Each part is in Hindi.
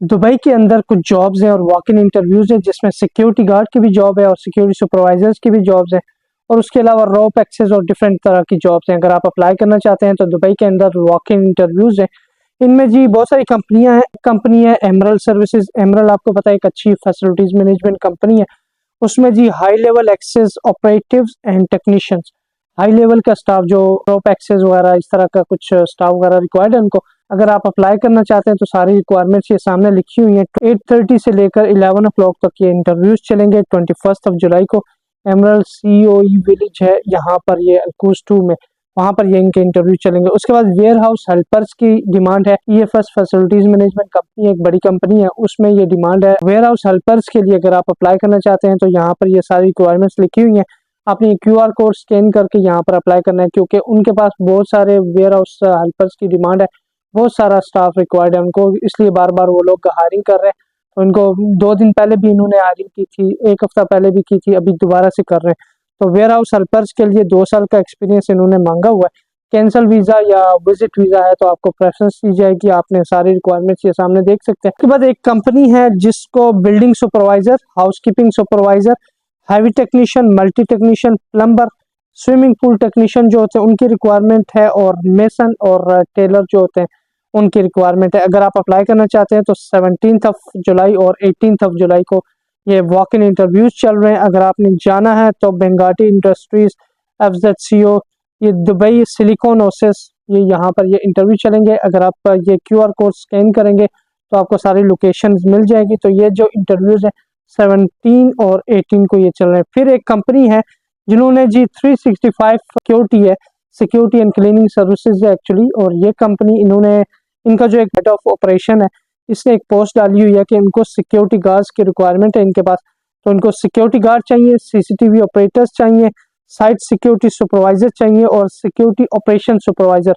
दुबई के अंदर कुछ जॉब्स हैं और वॉक इन इंटरव्यूज है, जिसमें सिक्योरिटी गार्ड की भी जॉब है और सिक्योरिटी सुपरवाइजर्स की भी जॉब्स हैं, और उसके अलावा रोप एक्सेस और डिफरेंट तरह की जॉब्स हैं। अगर आप अप्लाई करना चाहते हैं तो दुबई के अंदर वॉक इन इंटरव्यूज हैं। इनमें जी बहुत सारी कंपनियां हैं। कंपनी है एमरल सर्विसेज। एमरल आपको पता है एक अच्छी फैसिलिटीज मैनेजमेंट कंपनी है। उसमें जी high level access operatives and technicians, high level का स्टाफ जो टॉप एक्सेस वगैरह इस तरह का कुछ स्टाफ वगैरह रिक्वायर्ड है उनको। अगर आप अप्लाई करना चाहते हैं तो सारी रिक्वायरमेंट्स ये सामने लिखी हुई हैं। 8:30 से लेकर 11 o'clock तक ये इंटरव्यूज चलेंगे। 21 जुलाई को एमरल्ड सीओई विलेज है यहाँ पर, ये अलकूस 2 में, वहाँ पर ये इनके इंटरव्यू चलेंगे। उसके बाद वेयर हाउस हेल्पर्स की डिमांड है। ईएफएस फैसिलिटीज मैनेजमेंट कंपनी एक बड़ी कंपनी है, उसमें ये डिमांड है वेयर हाउस हेल्पर्स के लिए। अगर आप अप्लाई करना चाहते हैं तो यहाँ पर ये सारी रिक्वायरमेंट्स लिखी हुई हैं। आपने क्यूआर कोड स्कैन करके यहाँ पर अप्लाई करना है, क्योंकि उनके पास बहुत सारे वेयर हाउस हेल्पर्स की डिमांड है, बहुत सारा स्टाफ रिक्वायर्ड है उनको, इसलिए बार बार वो लोग हायरिंग कर रहे हैं। तो इनको 2 दिन पहले भी इन्होंने हायरिंग की थी, 1 हफ्ता पहले भी की थी, अभी दोबारा से कर रहे हैं। तो वेयर हाउस हेल्पर्स के लिए 2 साल का एक्सपीरियंस इन्होंने मांगा हुआ है। कैंसल वीजा या विजिट वीजा है तो आपको प्रेफरेंस दी जाएगी। आपने सारी रिक्वायरमेंट्स ये सामने देख सकते हैं। उसके बाद एक कंपनी है जिसको building supervisor, housekeeping supervisor, heavy technician, multi technician, plumber, swimming pool technician जो होते हैं उनकी रिक्वायरमेंट है, और मेसन और टेलर जो होते हैं उनकी रिक्वायरमेंट है। अगर आप अप्लाई करना चाहते हैं तो 17 जुलाई और 18 जुलाई को ये वॉक इन इंटरव्यूज चल रहे हैं। अगर आपने जाना है तो बेंगाटी इंडस्ट्रीज, एफजेडसीओ, ये दुबई सिलिकॉन ओसिस, ये यहाँ पर ये इंटरव्यू चलेंगे। अगर आप ये क्यूआर कोड स्कैन करेंगे तो आपको सारी लोकेशंस मिल जाएगी। तो ये जो इंटरव्यूज हैं 17 और 18 को ये चल रहे हैं। फिर एक कंपनी है जिन्होंने जी 365 सिक्योरिटी है, सिक्योरिटी एंड क्लीनिंग सर्विसेज है एक्चुअली, और ये कंपनी इन्होंने, इनका जो एक हेड ऑफ ऑपरेशन है इसने एक पोस्ट डाली हुई है कि इनको सिक्योरिटी गार्ड्स की रिक्वायरमेंट है इनके पास। तो इनको सिक्योरिटी गार्ड चाहिए, सीसीटीवी ऑपरेटर्स चाहिए, साइट सिक्योरिटी सुपरवाइजर चाहिए और सिक्योरिटी ऑपरेशन सुपरवाइजर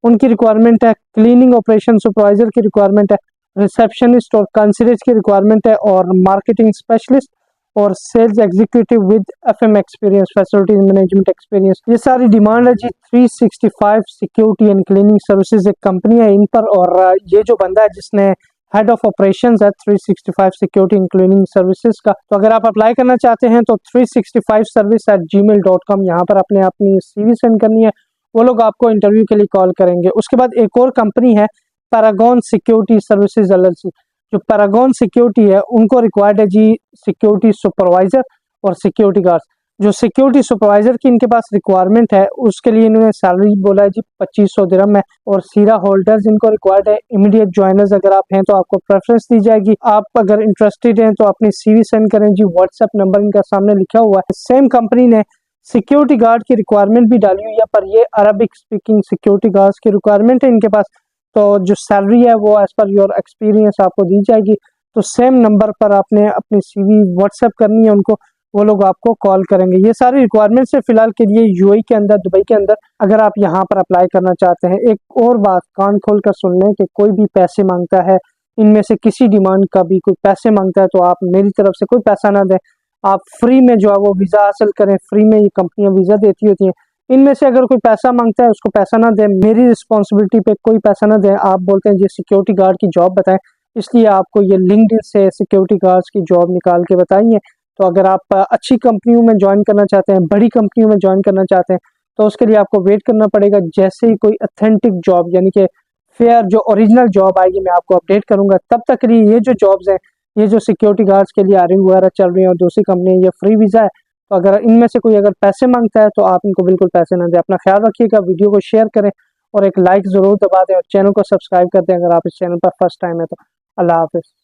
उनकी रिक्वायरमेंट है। क्लीनिंग ऑपरेशन सुपरवाइजर की रिक्वायरमेंट है, रिसेप्शनिस्ट और कंसीडर्स की रिक्वायरमेंट है, और मार्केटिंग स्पेशलिस्ट और sales executive with FM experience, facilities management experience, ये सारी डिमांड है जी। 365 सिक्योरिटी एंड क्लीनिंग सर्विसेज एक कंपनी है इन पर, और ये जो बंदा है जिसने हेड ऑफ ऑपरेशंस है 365 सिक्योरिटी एंड क्लीनिंग सर्विसेज का। तो अगर आप अप्लाई करना चाहते हैं तो 365service@gmail.com यहाँ पर अपने अपनी सीवी सेंड करनी है, वो लोग आपको इंटरव्यू के लिए कॉल करेंगे। उसके बाद एक और कंपनी है पैरागॉन सिक्योरिटी सर्विसेज एलएलसी। जो पैरागॉन सिक्योरिटी है उनको रिक्वायर्ड है जी सिक्योरिटी सुपरवाइजर और सिक्योरिटी गार्ड्स। जो सिक्योरिटी सुपरवाइजर की इनके पास रिक्वायरमेंट है उसके लिए इन्होंने सैलरी बोला है जी 2500 दिरहम है, और सीरा होल्डर्स इनको रिक्वायर्ड है। इमीडिएट ज्वाइनर्स अगर आप हैं तो आपको प्रेफरेंस दी जाएगी। आप अगर इंटरेस्टेड हैं तो अपनी सीवी सेंड करें जी, व्हाट्सएप नंबर इनका सामने लिखा हुआ है। सेम कंपनी ने सिक्योरिटी गार्ड की रिक्वायरमेंट भी डाली हुई है, पर ये अरबिक स्पीकिंग सिक्योरिटी गार्ड्स की रिक्वायरमेंट है इनके पास। तो जो सैलरी है वो एज पर योर एक्सपीरियंस आपको दी जाएगी। तो सेम नंबर पर आपने अपनी सीवी व्हाट्सएप करनी है उनको, वो लोग आपको कॉल करेंगे। ये सारी रिक्वायरमेंट्स है फिलहाल के लिए यूएई के अंदर, दुबई के अंदर, अगर आप यहाँ पर अप्लाई करना चाहते हैं। एक और बात कान खोल कर सुन लें कि कोई भी पैसे मांगता है, इनमें से किसी डिमांड का भी कोई पैसे मांगता है तो आप मेरी तरफ से कोई पैसा ना दें। आप फ्री में जो है वो वीज़ा हासिल करें, फ्री में ये कंपनियां वीज़ा देती होती हैं। इनमें से अगर कोई पैसा मांगता है उसको पैसा ना दें, मेरी रिस्पॉन्सिबिलिटी पे कोई पैसा ना दें। आप बोलते हैं जी सिक्योरिटी गार्ड की जॉब बताएं, इसलिए आपको ये लिंक्डइन से सिक्योरिटी गार्ड्स की जॉब निकाल के बताई है। तो अगर आप अच्छी कंपनियों में ज्वाइन करना चाहते हैं, बड़ी कंपनियों में ज्वाइन करना चाहते हैं, तो उसके लिए आपको वेट करना पड़ेगा। जैसे ही कोई ऑथेंटिक जॉब यानी कि फेयर जो ओरिजिनल जॉब आएगी मैं आपको अपडेट करूंगा। तब तक के लिए ये जो जॉब्स हैं, ये जो सिक्योरिटी गार्ड्स के लिए हायरिंग वगैरह चल रही है और दूसरी कंपनी ये फ्री वीज़ा है, तो अगर इनमें से कोई अगर पैसे मांगता है तो आप इनको बिल्कुल पैसे ना दें। अपना ख्याल रखिएगा, वीडियो को शेयर करें और एक लाइक ज़रूर दबा दें और चैनल को सब्सक्राइब कर दें अगर आप इस चैनल पर फर्स्ट टाइम है तो। अल्लाह हाफिज़।